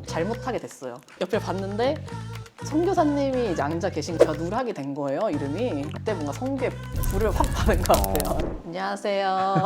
좀 잘못하게 됐어요. 옆에 봤는데 선교사님이 이제 앉아 계신 거예요. 누락이 된 거예요, 이름이. 그때 뭔가 선교에 불을 확 받은 것 같아요. 안녕하세요.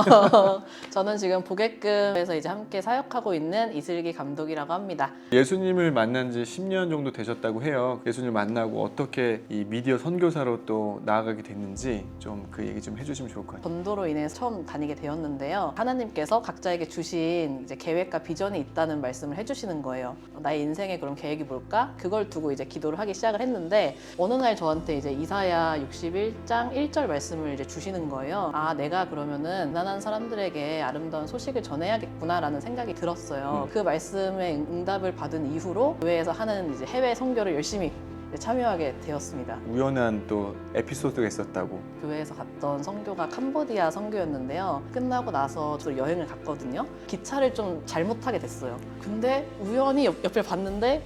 저는 지금 보게끔에서 이제 함께 사역하고 있는 이슬기 감독이라고 합니다. 예수님을 만난 지 10년 정도 되셨다고 해요. 예수님을 만나고 어떻게 이 미디어 선교사로 또 나아가게 됐는지 좀 그 얘기 좀 해주시면 좋을 것 같아요. 전도로 인해서 처음 다니게 되었는데요. 하나님께서 각자에게 주신 이제 계획과 비전이 있다는 말씀을 해주시는 거예요. 나의 인생에 그럼 계획이 뭘까? 그걸 두고 이제 기도를 하기 시작을 했는데 어느 날 저한테 이제 이사야 61장 1절 말씀을 이제 주시는 거예요. 아, 내가 그러면은 가난한 사람들에게 아름다운 소식을 전해야겠구나라는 생각이 들었어요. 그 말씀에 응답을 받은 이후로 교회에서 하는 이제 해외 선교를 열심히 참여하게 되었습니다. 우연한 또 에피소드가 있었다고. 교회에서 갔던 선교가 캄보디아 선교였는데요. 끝나고 나서 저 여행을 갔거든요. 기차를 좀 잘못하게 됐어요. 근데 우연히 옆에 봤는데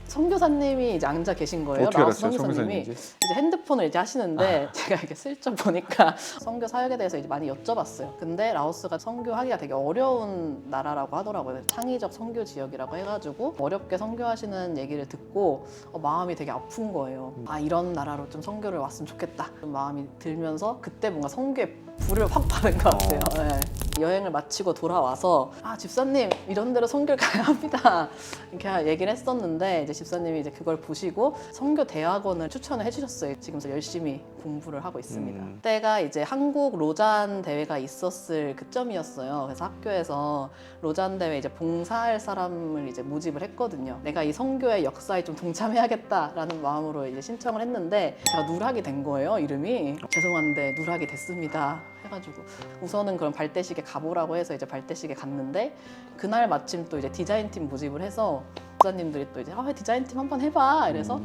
선교사님이 이제 앉아 계신 거예요. 어떻게 라오스 알았어요, 선교사님이 선교사님인지? 이제 핸드폰을 이제 하시는데 제가 이렇게 슬쩍 보니까 선교 사역에 대해서 이제 많이 여쭤봤어요. 근데 라오스가 선교하기가 되게 어려운 나라라고 하더라고요. 창의적 선교 지역이라고 해가지고 어렵게 선교하시는 얘기를 듣고 마음이 되게 아픈 거예요. 아, 이런 나라로 좀 선교를 왔으면 좋겠다. 좀 마음이 들면서 그때 뭔가 선교에 불을 확 받은 것 같아요. 네. 여행을 마치고 돌아와서 아, 집사님 이런 데로 선교를 가야 합니다. 이렇게 얘기를 했었는데 이제 집사님이 이제 그걸 보시고 선교 대학원을 추천을 해주셨어요. 지금 저 열심히 공부를 하고 있습니다. 그때가 이제 한국 로잔 대회가 있었을 그점이었어요. 그래서 학교에서 로잔 대회 이제 봉사할 사람을 이제 모집을 했거든요. 내가 이 선교의 역사에 좀 동참해야겠다라는 마음으로 이제 신청을 했는데 제가 누락이 된 거예요, 이름이. 죄송한데 누락이 됐습니다. 해가지고 우선은 그럼 발대식에 가보라고 해서 이제 발대식에 갔는데 그날 마침 또 이제 디자인팀 모집을 해서 목사님들이 또 이제 디자인팀 한번 해봐 이래서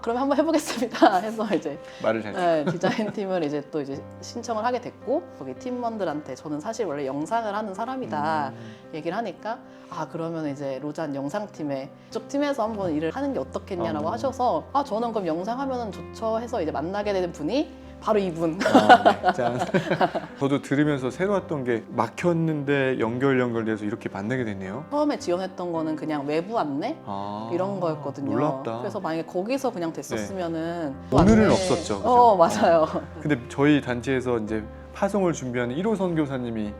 그러면 한번 해보겠습니다 해서 이제 말을 잘 네, 디자인팀을 이제 또 이제 신청을 하게 됐고 거기 팀원들한테 저는 사실 원래 영상을 하는 사람이다 얘기를 하니까 그러면 이제 로잔 영상팀에 이쪽 팀에서 한번 일을 하는 게 어떻겠냐라고 하셔서 저는 그럼 영상하면 좋죠 해서 이제 만나게 되는 분이 바로 이분. 네. 짠. 저도 들으면서 새로웠던 게 막혔는데 연결돼서 이렇게 만나게 됐네요. 처음에 지원했던 거는 그냥 외부 안내 이런 거였거든요. 놀랍다. 그래서 만약에 거기서 그냥 됐었으면은 오늘은 없었죠. 그죠? 맞아요. 근데 저희 단체에서 이제 파송을 준비하는 1호 선교사님이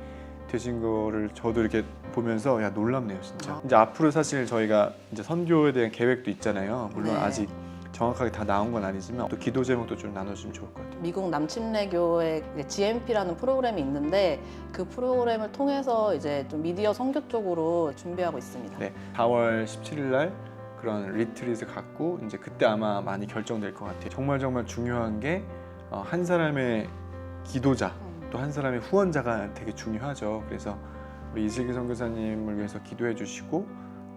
되신 거를 저도 이렇게 보면서 야, 놀랍네요, 진짜. 이제 앞으로 사실 저희가 이제 선교에 대한 계획도 있잖아요. 물론 네. 아직 정확하게 다 나온 건 아니지만 또 기도 제목도 좀 나눠주면 좋을 것 같아요. 미국 남침례교회 GMP라는 프로그램이 있는데 그 프로그램을 통해서 이제 좀 미디어 선교 쪽으로 준비하고 있습니다. 네, 4월 17일 날 그런 리트릿을 갖고 이제 그때 아마 많이 결정될 것 같아요. 정말 중요한 게 한 사람의 기도자 또 한 사람의 후원자가 되게 중요하죠. 그래서 우리 이슬기 선교사님을 위해서 기도해 주시고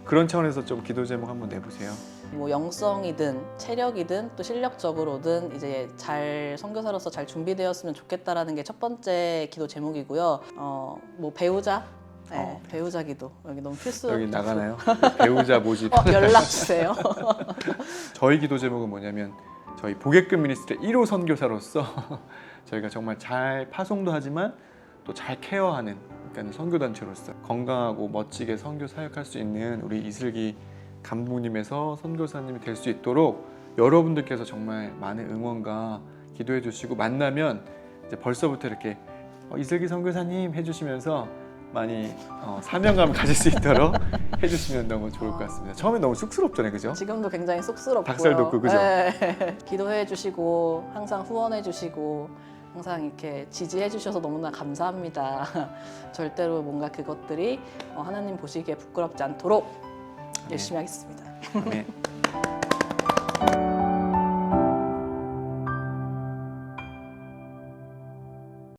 그런 차원에서 좀 기도 제목 한번 내보세요. 뭐 영성이든 체력이든 또 실력적으로든 이제 잘 선교사로서 잘 준비되었으면 좋겠다라는 게 첫 번째 기도 제목이고요. 뭐 배우자, 네, 배우자 기도 여기 너무 필수. 여기 나가나요? 배우자 모집. 연락 주세요. 저희 기도 제목은 뭐냐면 저희 보게끔 미니스트리 1호 선교사로서 저희가 정말 잘 파송도 하지만 또 잘 케어하는 그러니까 선교단체로서 건강하고 멋지게 선교 사역할 수 있는 우리 이슬기 감독님에서 선교사님이 될 수 있도록 여러분들께서 정말 많은 응원과 기도해 주시고 만나면 이제 벌써부터 이렇게 이슬기 선교사님 해주시면서 많이 사명감을 가질 수 있도록 해주시면 너무 좋을 것 같습니다. 처음에 너무 쑥스럽잖아요, 그죠? 지금도 굉장히 쑥스럽고요. 닭살 돋고, 그죠? 네. 기도해 주시고 항상 후원해 주시고 항상 이렇게 지지해 주셔서 너무나 감사합니다. 절대로 뭔가 그것들이 하나님 보시기에 부끄럽지 않도록 열심히 하겠습니다. 네.